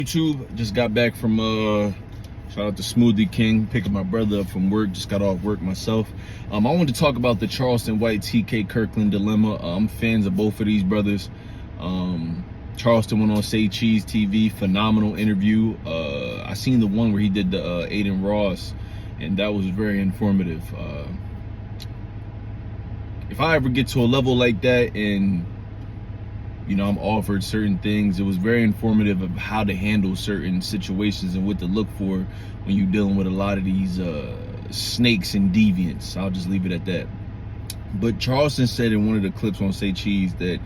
YouTube, just got back from shout out to Smoothie King, picking my brother up from work. Just got off work myself. I wanted to talk about the Charleston White TK Kirkland dilemma. I'm fans of both of these brothers. Charleston went on Say Cheese TV, phenomenal interview. I seen the one where he did the Aiden Ross, and that was very informative. If I ever get to a level like that and I'm offered certain things, it was very informative of how to handle certain situations and what to look for when you're dealing with a lot of these snakes and deviants. I'll just leave it at that. But Charleston said in one of the clips on Say Cheese that,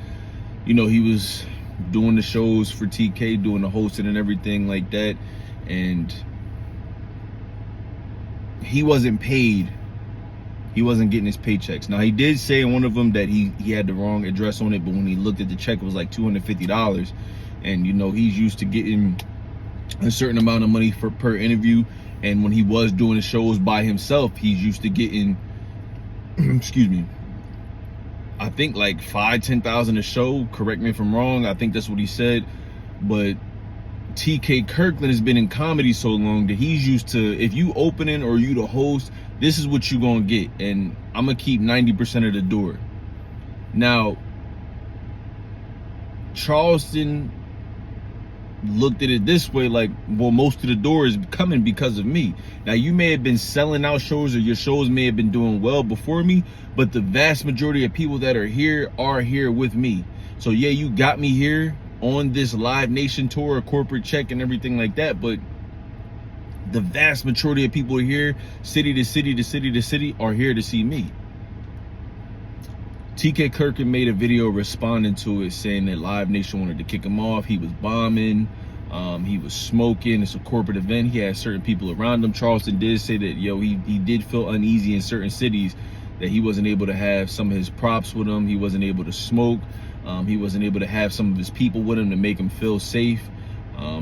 he was doing the shows for TK, doing the hosting and everything like that, and he wasn't paid. He wasn't getting his paychecks. Now, he did say in one of them that he had the wrong address on it, but when he looked at the check, it was like $250. And, he's used to getting a certain amount of money per interview. And when he was doing the shows by himself, he's used to getting, excuse me, I think like $5,000-$10,000 a show. Correct me if I'm wrong. I think that's what he said. But TK Kirkland has been in comedy so long that he's used to, if you opening or you the host, this is what you gonna get, and I'm gonna keep 90% of the door. Now, Charleston looked at it this way, like, well, most of the door is coming because of me. Now, you may have been selling out shows, or your shows may have been doing well before me, but the vast majority of people that are here with me. So yeah, you got me here on this Live Nation tour, a corporate check and everything like that, but the vast majority of people here, city to city to city to city, are here to see me. TK Kirkland made a video responding to it, saying that Live Nation wanted to kick him off. He was bombing. He was smoking. It's a corporate event. He had certain people around him. Charleston did say that, he did feel uneasy in certain cities, that he wasn't able to have some of his props with him. He wasn't able to smoke. He wasn't able to have some of his people with him to make him feel safe.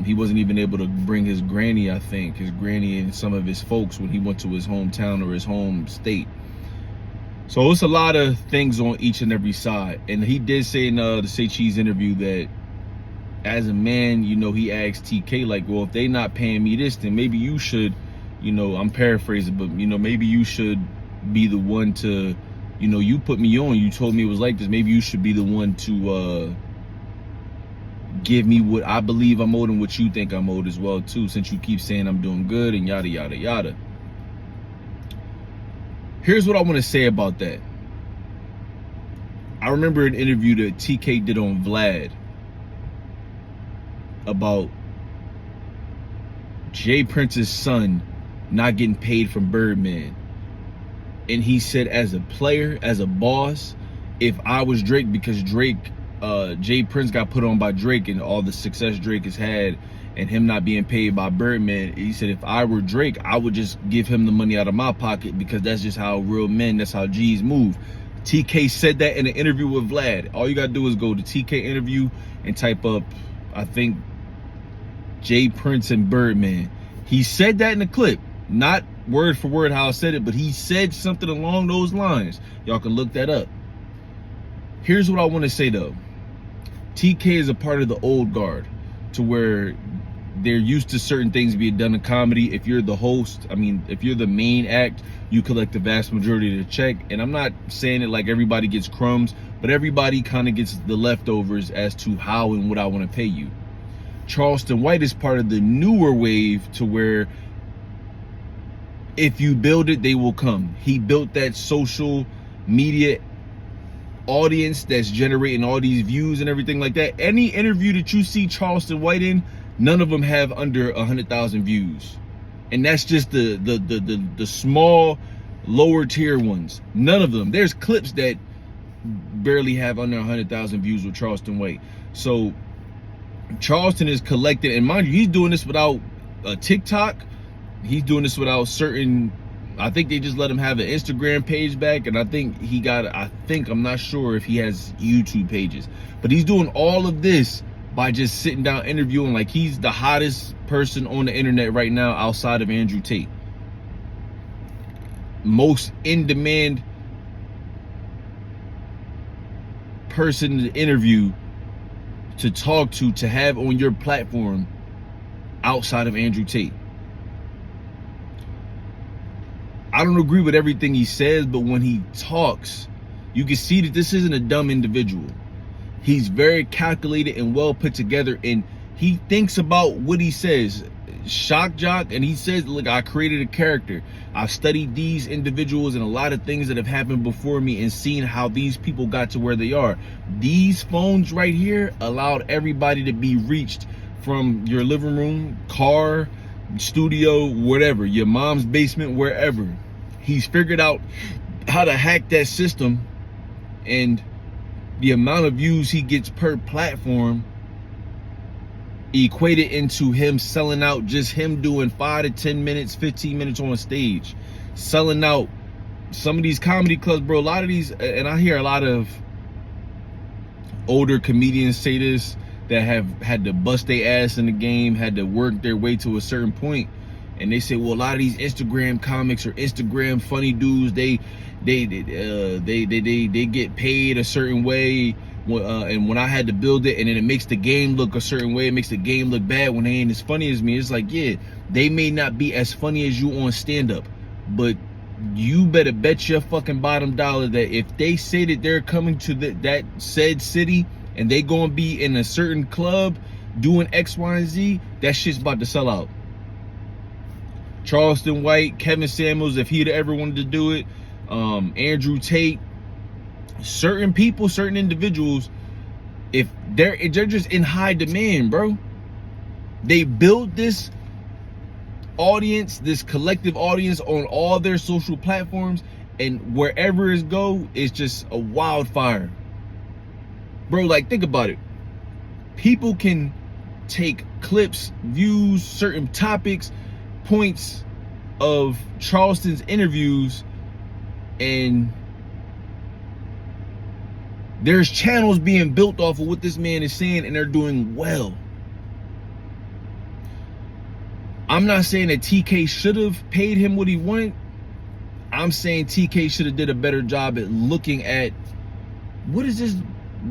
He wasn't even able to bring his granny, and some of his folks when he went to his hometown or his home state. So it's a lot of things on each and every side. And he did say in the Say Cheese interview that as a man, he asked TK, like, well, if they not paying me this, then maybe you should, I'm paraphrasing, but, maybe you should be the one to, you put me on. You told me it was like this. Maybe you should be the one to give me what I believe I'm owed and what you think I'm owed as well too, since you keep saying I'm doing good and yada yada yada. Here's what I want to say about that. I remember an interview that TK did on Vlad about Jay Prince's son not getting paid from Birdman, and he said, as a player, as a boss, if I was Drake, because Jay Prince got put on by Drake and all the success Drake has had and him not being paid by Birdman, he said, if I were Drake, I would just give him the money out of my pocket, because that's just how real men, that's how G's move. TK said that in an interview with Vlad. All you gotta do is go to TK interview and type up, I think, Jay Prince and Birdman. He said that in the clip, not word for word how I said it, but he said something along those lines. Y'all can look that up. Here's what I want to say though. TK is a part of the old guard, to where they're used to certain things being done in comedy. If you're the host, if you're the main act, you collect the vast majority of the check. And I'm not saying it like everybody gets crumbs, but everybody kind of gets the leftovers as to how and what I want to pay you. Charleston White is part of the newer wave, to where if you build it, they will come. He built that social media audience that's generating all these views and everything like that. Any interview that you see Charleston White in, none of them have under 100,000 views, and that's just the small lower tier ones. None of them. There's clips that barely have under 100,000 views with Charleston White. So Charleston is collected, and mind you, he's doing this without a TikTok. He's doing this without certain, I think they just let him have an Instagram page back, and I think I'm not sure if he has YouTube pages, but he's doing all of this by just sitting down interviewing like he's the hottest person on the internet right now outside of Andrew Tate. Most in demand person to interview, to talk to have on your platform outside of Andrew Tate. I don't agree with everything he says, but when he talks, you can see that this isn't a dumb individual. He's very calculated and well put together, and he thinks about what he says. Shock jock, and he says, look, I created a character. I've studied these individuals and a lot of things that have happened before me and seen how these people got to where they are. These phones right here allowed everybody to be reached from your living room, car, studio, whatever, your mom's basement, wherever. He's figured out how to hack that system, and the amount of views he gets per platform equated into him selling out, just him doing 5 to 10 minutes, 15 minutes on stage, selling out some of these comedy clubs, bro. A lot of these, and I hear a lot of older comedians say this, that have had to bust their ass in the game, had to work their way to a certain point, and they say, well, a lot of these Instagram comics or Instagram funny dudes, they get paid a certain way. And when I had to build it, and then it makes the game look a certain way, it makes the game look bad when they ain't as funny as me. It's like, yeah, they may not be as funny as you on stand-up, but you better bet your fucking bottom dollar that if they say that they're coming to that said city and they gonna be in a certain club doing X, Y, and Z, that shit's about to sell out. Charleston White, Kevin Samuels, if he'd ever wanted to do it, Andrew Tate, certain people, certain individuals, if they're just in high demand, bro. They build this audience, this collective audience on all their social platforms, and wherever it go, it's just a wildfire. Bro, like, think about it. People can take clips, views, certain topics, points of Charleston's interviews, and there's channels being built off of what this man is saying, and they're doing well. I'm not saying that TK should have paid him what he wanted. I'm saying TK should have did a better job at looking at what is this,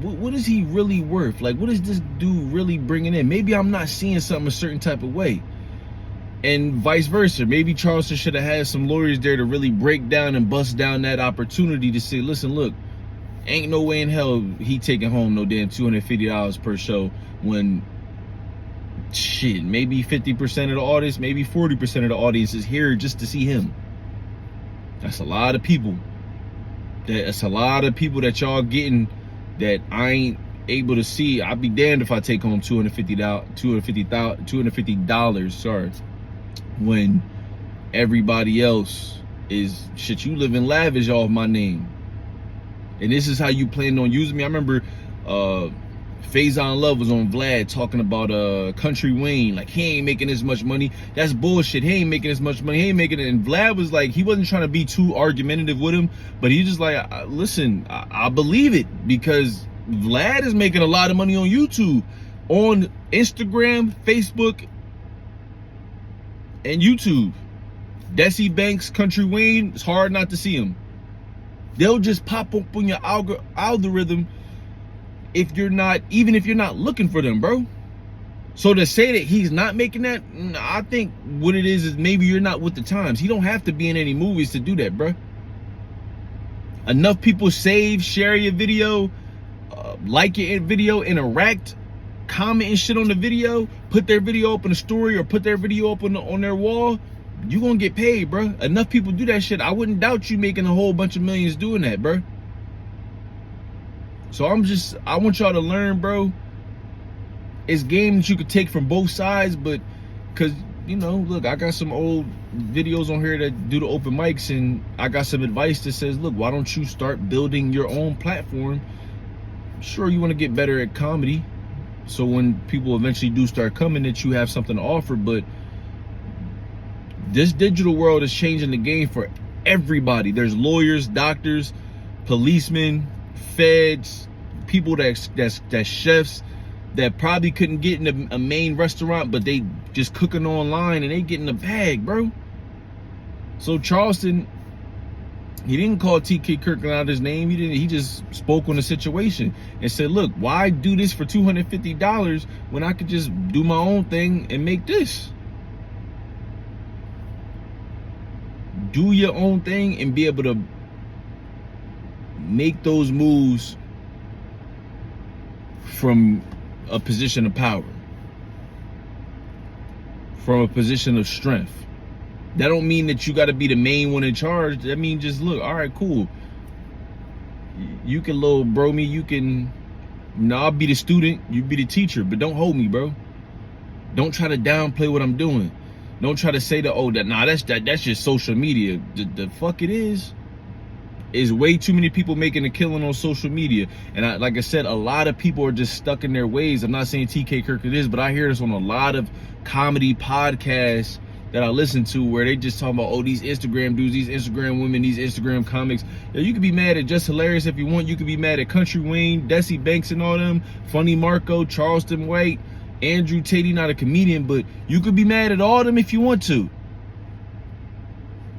what is he really worth? Like, what is this dude really bringing in? Maybe I'm not seeing something a certain type of way. And vice versa. Maybe Charleston should have had some lawyers there to really break down and bust down that opportunity to say, listen, look, ain't no way in hell he taking home no damn $250 per show when shit, maybe 50% of the audience, maybe 40% of the audience is here just to see him. That's a lot of people. That's a lot of people that y'all getting that I ain't able to see. I'd be damned if I take home $250, sorry, when everybody else is shit. You live in lavish off my name. And this is how you planned on using me. I remember Faison Love was on Vlad talking about Country Wayne. Like, he ain't making as much money. That's bullshit. He ain't making as much money. He ain't making it. And Vlad was like, he wasn't trying to be too argumentative with him, but he just like, listen, I believe it, because Vlad is making a lot of money on YouTube, on Instagram, Facebook, and YouTube. Desi Banks, Country Wayne, it's hard not to see him. They'll just pop up on your algorithm even if you're not looking for them, bro. So to say that he's not making that, I think what it is maybe you're not with the times. He don't have to be in any movies to do that, bro. Enough people save, share your video, like your video, interact, comment and shit on the video, put their video up in a story or put their video up on their wall. You gonna get paid, bro. Enough people do that shit. I wouldn't doubt you making a whole bunch of millions doing that, bro. So I want y'all to learn, bro. It's game that you could take from both sides, but cause you know, look, I got some old videos on here that do the open mics, and I got some advice that says, look, why don't you start building your own platform? Sure, you want to get better at comedy, so when people eventually do start coming, that you have something to offer. But this digital world is changing the game for everybody. There's lawyers, doctors, policemen, feds, people that's chefs that probably couldn't get in a main restaurant, but they just cooking online and they getting a bag, bro. So Charleston, He didn't call TK Kirkland out his name. He just spoke on the situation and said, look, why do this for $250 when I could just do my own thing and make this? Do your own thing and be able to make those moves from a position of power, from a position of strength. That don't mean that you got to be the main one in charge. That means just look, all right, cool. You can little bro me. You can, I'll be the student. You be the teacher, but don't hold me, bro. Don't try to downplay what I'm doing. Don't try to say that, oh, that's just social media. The fuck it is. Is way too many people making a killing on social media. And like I said, a lot of people are just stuck in their ways. I'm not saying TK Kirkland is, but I hear this on a lot of comedy podcasts that I listen to where they just talking about, oh, these Instagram dudes, these Instagram women, these Instagram comics. Yeah, you can be mad at Just Hilarious if you want. You can be mad at Country Wayne, Desi Banks and all them, Funny Marco, Charleston White, Andrew Tate. Not a comedian, but you could be mad at all them if you want to.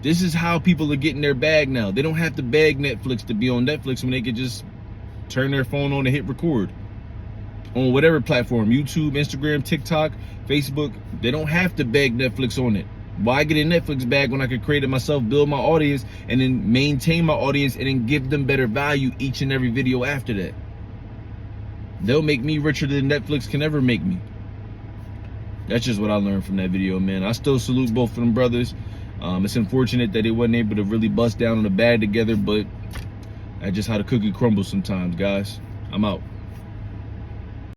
This is how people are getting their bag now. They don't have to beg Netflix to be on Netflix when they could just turn their phone on and hit record. On whatever platform, YouTube, Instagram, TikTok, Facebook, they don't have to beg Netflix on it. Why get a Netflix bag when I could create it myself, build my audience, and then maintain my audience and then give them better value each and every video after that? They'll make me richer than Netflix can ever make me. That's just what I learned from that video, man. I still salute both of them brothers. It's unfortunate that they wasn't able to really bust down on the bag together, but that's just how the cookie crumbles sometimes, guys. I'm out.